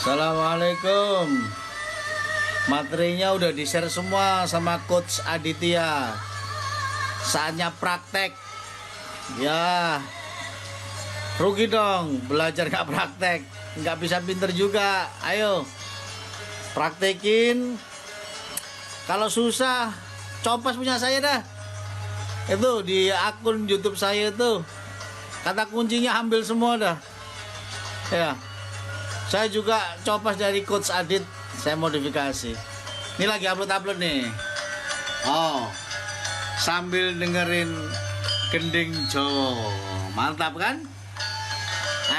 Assalamualaikum. Materinya udah di-share semua sama Coach Aditya. Saatnya praktek. Ya, rugi dong belajar gak praktek. Gak bisa pinter juga. Ayo, praktekin. Kalau susah, copas punya saya dah. Itu di akun YouTube saya itu. Kata kuncinya ambil semua dah. Ya. Saya juga copas dari Coach Adit, saya modifikasi. Ini lagi upload nih. Oh, sambil dengerin gending Jawa. Mantap kan?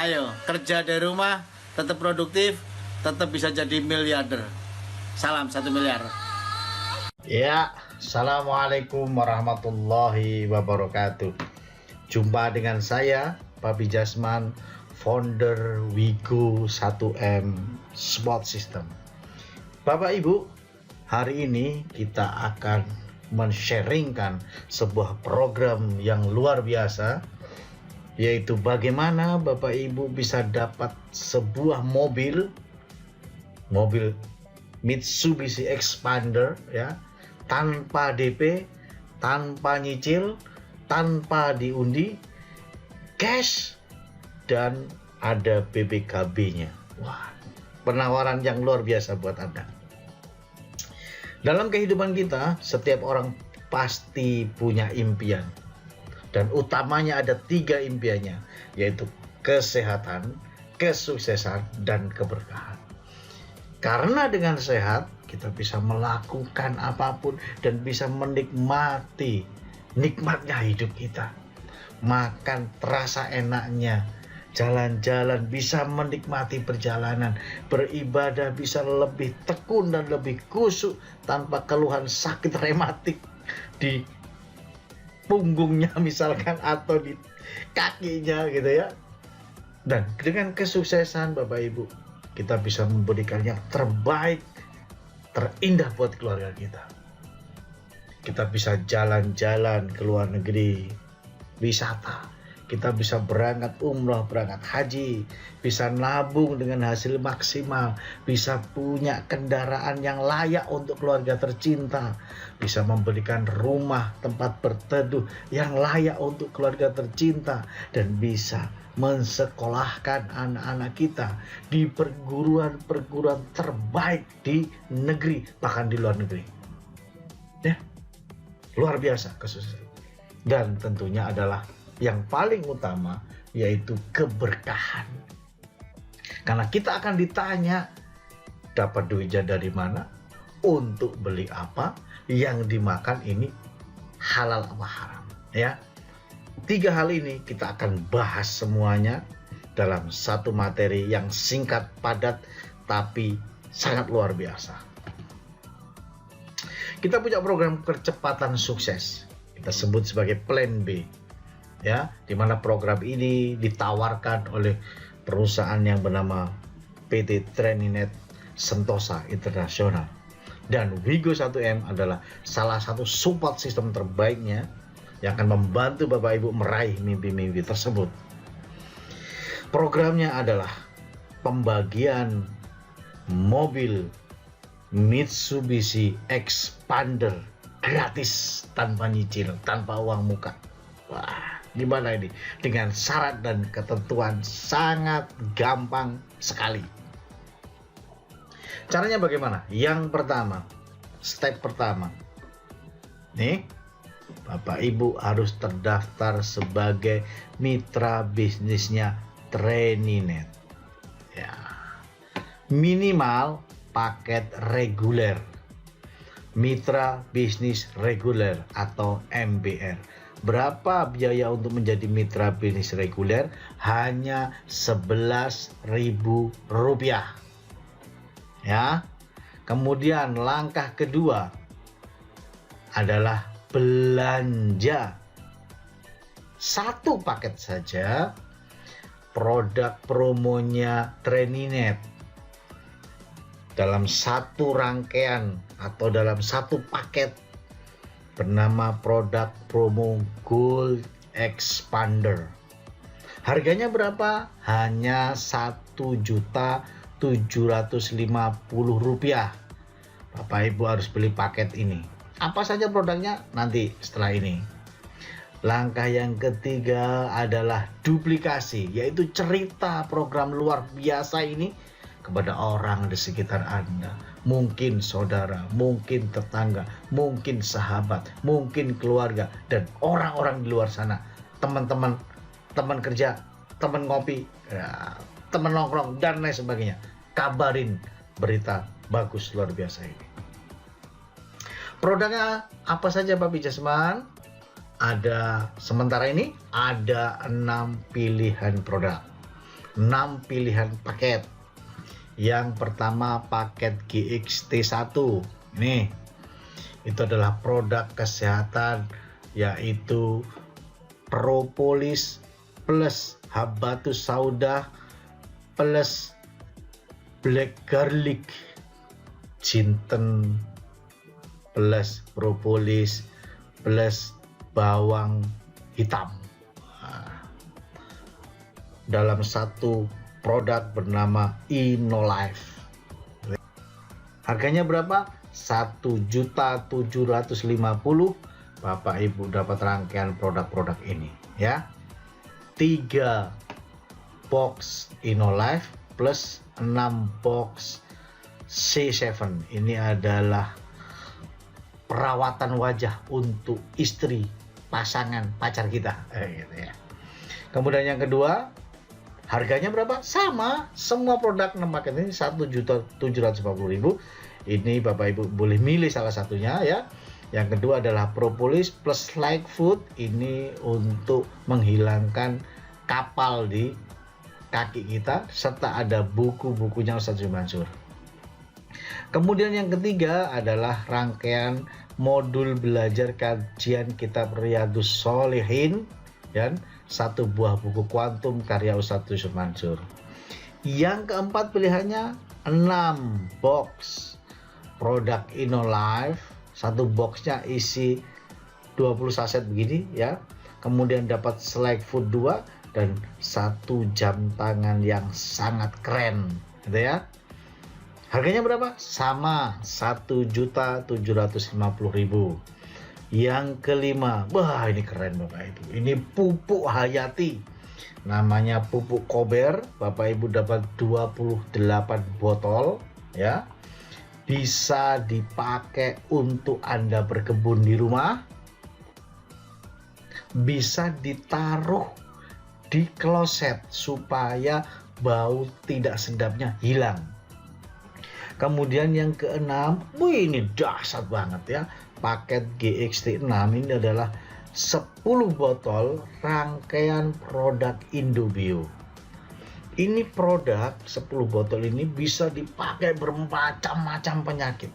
Ayo, kerja dari rumah, tetap produktif, tetap bisa jadi miliarder. Salam 1 miliar. Ya, Assalamualaikum warahmatullahi wabarakatuh. Jumpa dengan saya, Papi Jasman, founder Wigo 1M Sport System. Bapak Ibu, hari ini kita akan men-sharingkan sebuah program yang luar biasa, yaitu bagaimana Bapak Ibu bisa dapat sebuah mobil Mitsubishi Expander ya, tanpa DP, tanpa nyicil, tanpa diundi, cash, dan ada BPKB-nya. Wah, penawaran yang luar biasa buat Anda. Dalam kehidupan kita, setiap orang pasti punya impian. Dan utamanya ada 3 impiannya, yaitu kesehatan, kesuksesan, dan keberkahan. Karena dengan sehat, kita bisa melakukan apapun dan bisa menikmati nikmatnya hidup kita. Makan terasa enaknya, jalan-jalan bisa menikmati perjalanan, beribadah bisa lebih tekun dan lebih khusyuk tanpa keluhan sakit rematik di punggungnya misalkan atau di kakinya gitu ya. Dan dengan kesuksesan Bapak Ibu, kita bisa memberikan yang terbaik, terindah buat keluarga kita. Kita bisa jalan-jalan ke luar negeri, wisata. Kita bisa berangkat umrah, berangkat haji, bisa nabung dengan hasil maksimal, bisa punya kendaraan yang layak untuk keluarga tercinta, bisa memberikan rumah tempat berteduh yang layak untuk keluarga tercinta, dan bisa mensekolahkan anak-anak kita di perguruan-perguruan terbaik di negeri, bahkan di luar negeri. Ya, luar biasa kesuksesan. Dan tentunya adalah yang paling utama, yaitu keberkahan. Karena kita akan ditanya, dapat duitnya dari mana, untuk beli apa, yang dimakan ini halal apa haram. Ya, 3 hal ini kita akan bahas semuanya dalam satu materi yang singkat, padat, tapi sangat luar biasa. Kita punya program percepatan sukses, kita sebut sebagai Plan B. Ya, di mana program ini ditawarkan oleh perusahaan yang bernama PT Treninet Sentosa Internasional, dan Wigo 1M adalah salah satu support system terbaiknya yang akan membantu Bapak Ibu meraih mimpi-mimpi tersebut. Programnya adalah pembagian mobil Mitsubishi Expander gratis, tanpa nyicil, tanpa uang muka. Wah, gimana ini? Dengan syarat dan ketentuan sangat gampang sekali. Caranya bagaimana? Yang pertama, step pertama. Nih, Bapak Ibu harus terdaftar sebagai mitra bisnisnya Treninet. Ya. Minimal paket reguler. Mitra bisnis reguler atau MBR. Berapa biaya untuk menjadi mitra bisnis reguler? Hanya Rp11.000. Ya. Kemudian langkah kedua adalah belanja 1 paket saja produk promonya Treninet dalam 1 rangkaian atau dalam 1 paket bernama produk promo Gold Expander. Harganya berapa? Hanya 1.000.000 Rp750. Bapak Ibu harus beli paket ini. Apa saja produknya? Nanti setelah ini. Langkah yang ketiga adalah duplikasi, yaitu cerita program luar biasa ini kepada orang di sekitar Anda. Mungkin saudara, mungkin tetangga, mungkin sahabat, mungkin keluarga, dan orang-orang di luar sana. Teman-teman, teman kerja, teman ngopi, ya, teman nongkrong, dan lain sebagainya. Kabarin berita bagus luar biasa ini. Produknya apa saja Papi Jasman? Ada sementara ini ada 6 pilihan produk, 6 pilihan paket. Yang pertama paket GXT1. Nih, itu adalah produk kesehatan, yaitu propolis plus habatus sauda plus black garlic, jinten plus propolis plus bawang hitam, dalam satu produk bernama InnoLife. Harganya berapa? 1.750.000. Bapak Ibu dapat rangkaian produk-produk ini ya. 3 box InnoLife plus 6 box C7. Ini adalah perawatan wajah untuk istri, pasangan, pacar kita, gitu ya. Kemudian yang kedua, harganya berapa? Sama, semua produk 6 paket ini 1.750.000. Ini Bapak Ibu boleh milih salah satunya ya. Yang kedua adalah propolis plus like food. Ini untuk menghilangkan kapal di kaki kita, serta ada buku-bukunya Ustaz Mansur. Kemudian yang ketiga adalah rangkaian modul belajar kajian kitab Riyadhus Shalihin dan 1 buah buku kuantum karya Ustadz Yusuf Mansur. Yang keempat pilihannya 6 box produk InnoLife. 1 boxnya isi 20 saset begini ya. Kemudian dapat select food 2 dan 1 jam tangan yang sangat keren, gitu ya. Harganya berapa? Sama, 1.750.000. Yang kelima, wah ini keren Bapak Ibu. Ini pupuk hayati. Namanya pupuk Kober. Bapak Ibu dapat 28 botol ya. Bisa dipakai untuk Anda berkebun di rumah. Bisa ditaruh di kloset supaya bau tidak sedapnya hilang. Kemudian yang keenam, ini dahsyat banget ya. Paket GXT6 ini adalah 10 botol rangkaian produk Indobio. Ini produk 10 botol ini bisa dipakai bermacam-macam penyakit.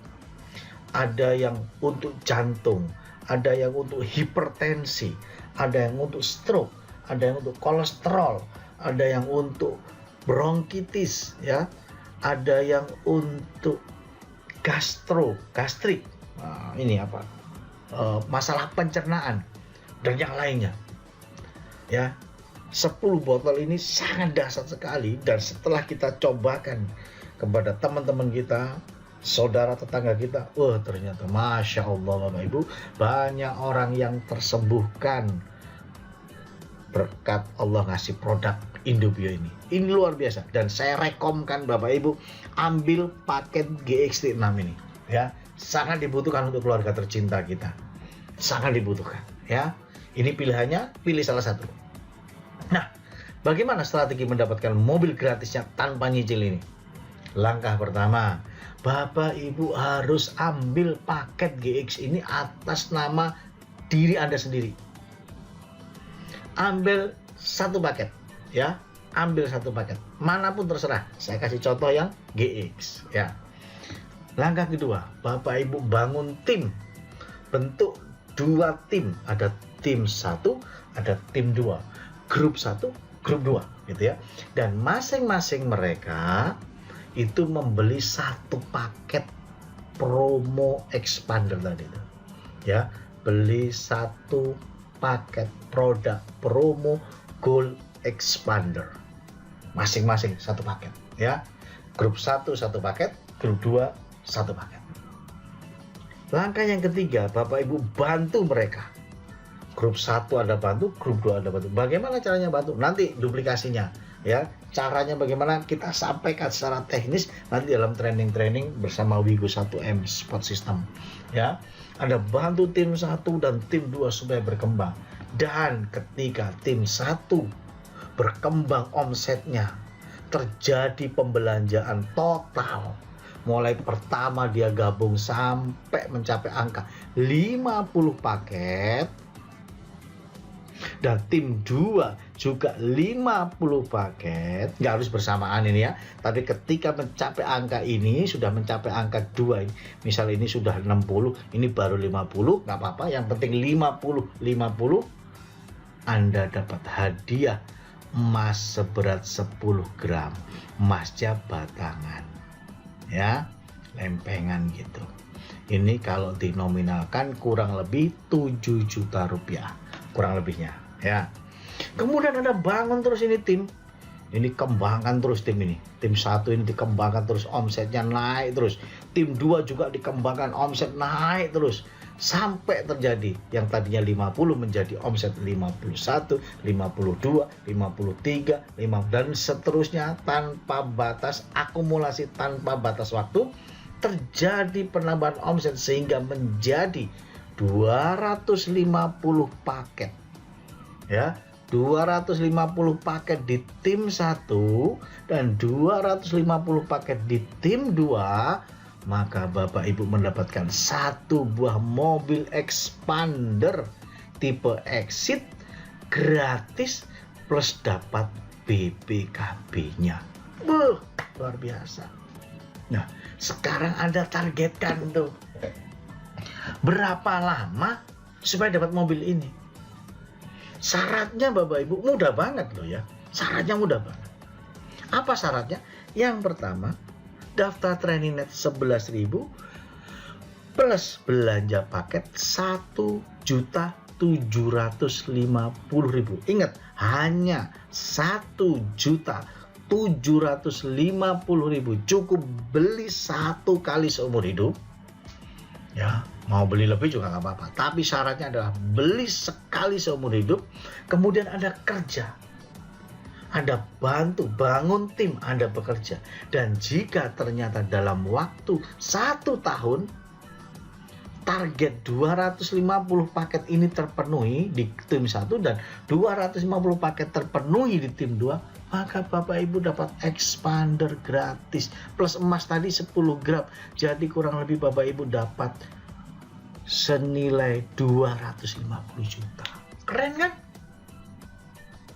Ada yang untuk jantung, ada yang untuk hipertensi, ada yang untuk stroke, ada yang untuk kolesterol, ada yang untuk bronkitis ya. Ada yang untuk gastrik, ini apa? Masalah pencernaan dan yang lainnya. Ya, 10 botol ini sangat dahsyat sekali, dan setelah kita cobakan kepada teman-teman kita, saudara tetangga kita, ternyata Masya Allah Bapak Ibu, banyak orang yang tersembuhkan berkat Allah ngasih produk Indobio ini. Ini luar biasa, dan saya rekomkan Bapak Ibu ambil paket GXT6 ini ya. Sangat dibutuhkan untuk keluarga tercinta kita. Sangat dibutuhkan ya. Ini pilihannya, pilih salah satu. Nah, bagaimana strategi mendapatkan mobil gratisnya tanpa nyicil ini? Langkah pertama, Bapak Ibu harus ambil paket GX ini atas nama diri Anda sendiri. Ambil 1 paket ya, ambil 1 paket manapun terserah. Saya kasih contoh yang GX ya. Langkah kedua, Bapak Ibu bangun tim, bentuk 2 tim, ada tim 1, ada tim 2, grup 1, grup 2 gitu ya. Dan masing-masing mereka itu membeli 1 paket promo expander tadi itu ya. Beli 1 paket produk promo Gold Expander, masing-masing 1 paket ya. Grup 1 satu paket, grup 2 satu paket. Langkah yang ketiga, Bapak Ibu bantu mereka. Grup 1 Anda bantu, grup 2 Anda bantu. Bagaimana caranya bantu? Nanti duplikasinya ya. Caranya bagaimana kita sampaikan secara teknis nanti dalam training bersama Wigo 1M Sport System ya. Anda bantu tim 1 dan tim 2 supaya berkembang. Dan ketika tim 1 berkembang omsetnya, terjadi pembelanjaan total. Mulai pertama dia gabung sampai mencapai angka 50 paket. Dan tim 2 juga 50 paket. Nggak harus bersamaan ini ya. Tapi ketika mencapai angka ini, sudah mencapai angka 2 ini. Misal ini sudah 60, ini baru 50, nggak apa-apa. Yang penting 50. Anda dapat hadiah emas seberat 10 gram, emasnya batangan ya, lempengan gitu. Ini kalau dinominalkan kurang lebih 7 juta rupiah kurang lebihnya ya. Kemudian Anda bangun terus ini tim, ini kembangkan terus tim ini. Tim 1 ini dikembangkan terus, omsetnya naik terus. Tim 2 juga dikembangkan, omset naik terus. Sampai terjadi yang tadinya 50 menjadi omset 51, 52, 53, 5 dan seterusnya tanpa batas, akumulasi tanpa batas waktu. Terjadi penambahan omset sehingga menjadi 250 paket ya. 250 paket di tim 1 dan 250 paket di tim 2. Maka Bapak Ibu mendapatkan satu buah mobil expander tipe Exit gratis plus dapat BPKB-nya. Luar biasa. Nah, sekarang Anda targetkan tuh berapa lama supaya dapat mobil ini. Syaratnya Bapak Ibu mudah banget loh ya. Syaratnya mudah banget. Apa syaratnya? Yang pertama, daftar training net 11.000 plus belanja paket 1.750.000. Ingat, hanya 1.750.000 cukup beli satu kali seumur hidup. Ya, mau beli lebih juga nggak apa-apa. Tapi syaratnya adalah beli sekali seumur hidup. Kemudian Anda kerja. Anda bantu bangun tim, Anda bekerja. Dan jika ternyata dalam waktu 1 tahun target 250 paket ini terpenuhi di tim 1 dan 250 paket terpenuhi di tim 2, maka Bapak Ibu dapat expander gratis plus emas tadi 10 gram. Jadi kurang lebih Bapak Ibu dapat senilai 250 juta. Keren kan?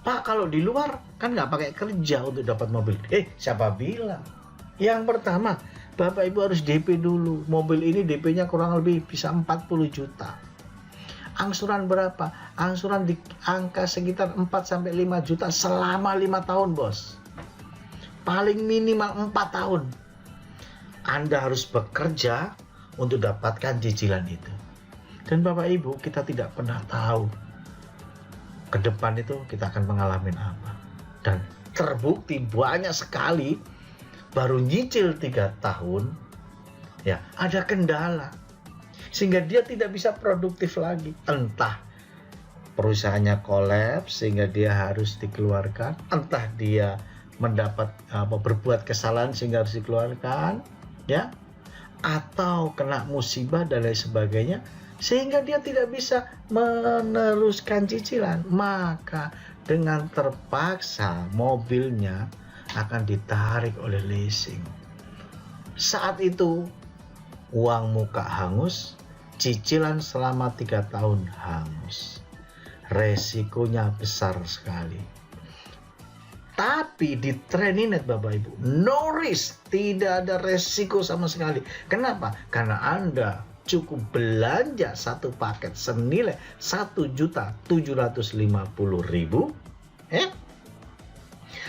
Pak, kalau di luar kan nggak pakai kerja untuk dapat mobil. Siapa bilang? Yang pertama, Bapak Ibu harus DP dulu. Mobil ini DP-nya kurang lebih bisa 40 juta. Angsuran berapa? Angsuran di angka sekitar 4-5 juta selama 5 tahun, bos. Paling minimal 4 tahun. Anda harus bekerja untuk dapatkan cicilan itu. Dan Bapak Ibu, kita tidak pernah tahu ke depan itu kita akan mengalami apa. Dan terbukti banyak sekali baru nyicil 3 tahun ya ada kendala sehingga dia tidak bisa produktif lagi. Entah perusahaannya kolaps sehingga dia harus dikeluarkan, entah dia mendapat berbuat kesalahan sehingga harus dikeluarkan ya, atau kena musibah dan lain sebagainya sehingga dia tidak bisa meneruskan cicilan. Maka dengan terpaksa mobilnya akan ditarik oleh leasing. Saat itu uang muka hangus, cicilan selama 3 tahun hangus. Resikonya besar sekali. Tapi di Training.net Bapak Ibu, no risk, tidak ada resiko sama sekali. Kenapa? Karena Anda cukup belanja satu paket senilai 1.750.000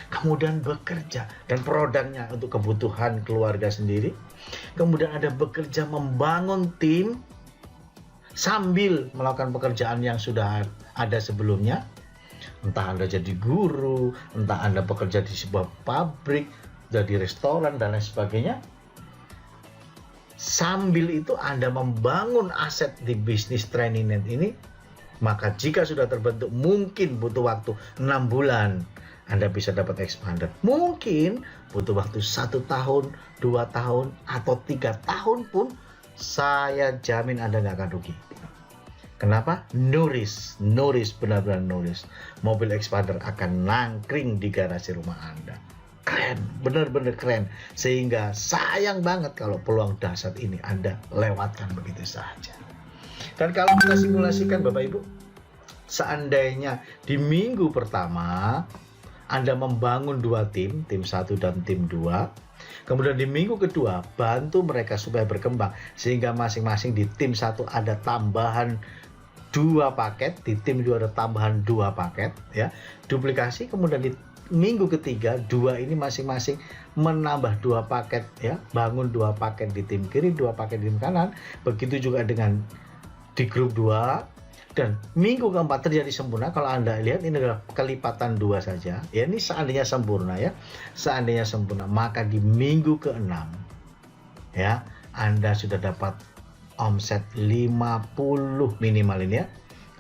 kemudian bekerja dan produknya untuk kebutuhan keluarga sendiri. Kemudian Anda bekerja membangun tim sambil melakukan pekerjaan yang sudah ada sebelumnya. Entah Anda jadi guru, entah Anda bekerja di sebuah pabrik, sudah di restoran dan lain sebagainya. Sambil itu Anda membangun aset di bisnis TrainingNet ini, maka jika sudah terbentuk mungkin butuh waktu 6 bulan Anda bisa dapat expander. Mungkin butuh waktu 1 tahun, 2 tahun, atau 3 tahun pun saya jamin Anda nggak akan rugi. Kenapa? No risk, benar-benar no risk. Mobil expander akan nangkring di garasi rumah Anda. Keren, benar-benar keren. Sehingga sayang banget kalau peluang dahsyat ini Anda lewatkan begitu saja. Dan kalau kita simulasikan Bapak Ibu, seandainya di minggu pertama Anda membangun 2 tim 1 dan tim 2, kemudian di minggu kedua bantu mereka supaya berkembang, sehingga masing-masing di tim 1 ada tambahan 2 paket, di tim 2 ada tambahan 2 paket, ya, duplikasi. Kemudian di minggu ketiga 2 ini masing-masing menambah 2 paket, ya, bangun 2 paket di tim kiri, 2 paket di tim kanan. Begitu juga dengan di grup 2. Dan minggu keempat terjadi sempurna. Kalau Anda lihat ini adalah kelipatan 2 saja, ya, ini seandainya sempurna, ya, seandainya sempurna, maka di minggu ke-6, ya, Anda sudah dapat omset 50 minimal ini, ya,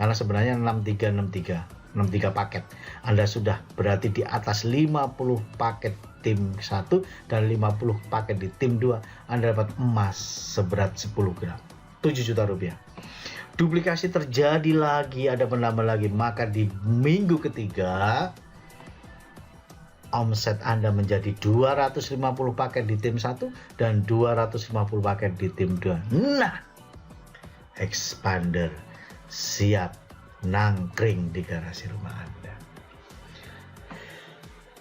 karena sebenarnya 63 paket. Anda sudah berarti di atas 50 paket tim 1 dan 50 paket di tim 2. Anda dapat emas seberat 10 gram, 7 juta rupiah. Duplikasi terjadi lagi, ada penambah lagi, maka di minggu ketiga omset Anda menjadi 250 paket di tim 1 dan 250 paket di tim 2. Nah, expander siap nangkring di garasi rumah Anda.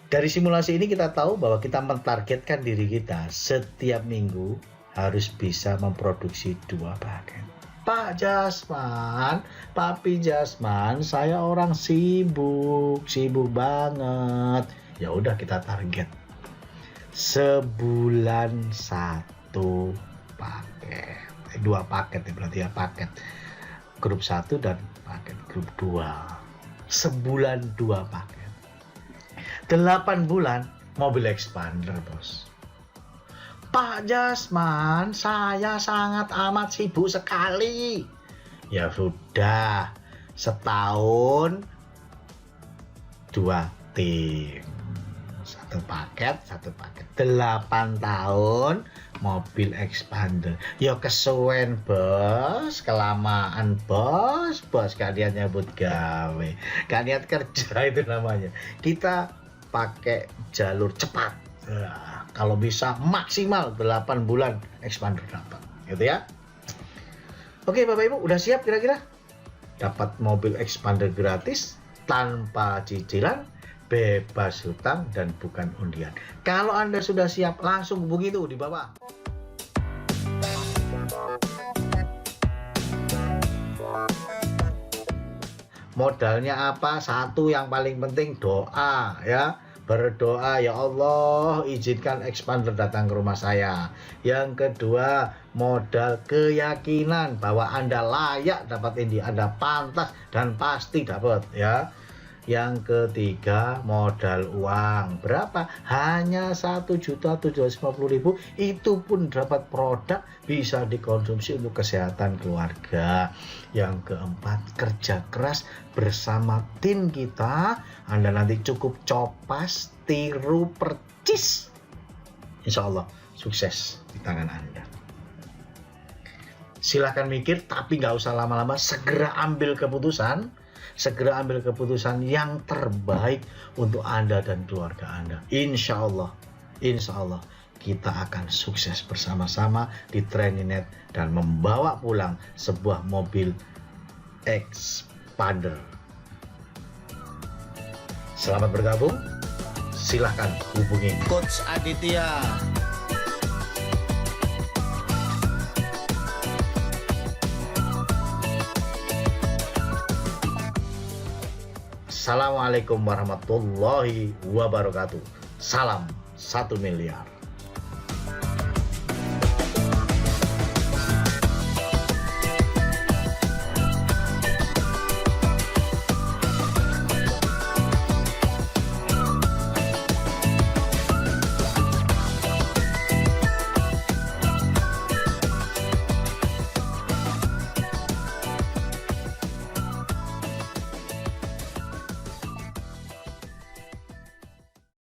Dari simulasi ini kita tahu bahwa kita mentargetkan diri kita setiap minggu harus bisa memproduksi 2 paket. Pak Jasman, Papi Jasman, saya orang sibuk banget. Ya udah, kita target sebulan 1 paket, 2 paket, ya, berarti ya, paket grup 1 dan paket grup 2. Sebulan 2 paket. 8 bulan mobil expander, bos. Pak Jasman, saya sangat amat sibuk sekali. Ya sudah, setahun 2 tim. 1 paket. 8 tahun mobil expander. Ya kesuwen, bos, kelamaan, bos, gak niat nyambut gawe, gak niat kerja, itu namanya. Kita pakai jalur cepat. Nah, kalau bisa maksimal 8 bulan expander dapat, gitu ya. Oke Bapak Ibu, udah siap kira-kira? Dapat mobil expander gratis, tanpa cicilan, bebas hutang, dan bukan undian. Kalau Anda sudah siap, langsung hubungi itu di bawah. Modalnya apa? 1, yang paling penting doa, ya. Berdoa, ya Allah, izinkan expander datang ke rumah saya. Yang kedua, modal keyakinan bahwa Anda layak dapat ini, Anda pantas dan pasti dapat, ya. Yang ketiga, modal uang. Berapa? Hanya 1.750.000. Itu pun dapat produk, bisa dikonsumsi untuk kesehatan keluarga. Yang keempat, kerja keras bersama tim kita. Anda nanti cukup copas, tiru, percis. Insya Allah sukses di tangan Anda. Silahkan mikir, tapi nggak usah lama-lama. Segera ambil keputusan yang terbaik untuk Anda dan keluarga Anda. Insya Allah kita akan sukses bersama-sama di TrainingNet dan membawa pulang sebuah mobil expander. Selamat bergabung. Silahkan hubungi Coach Aditya. Assalamualaikum warahmatullahi wabarakatuh. Salam 1 miliar.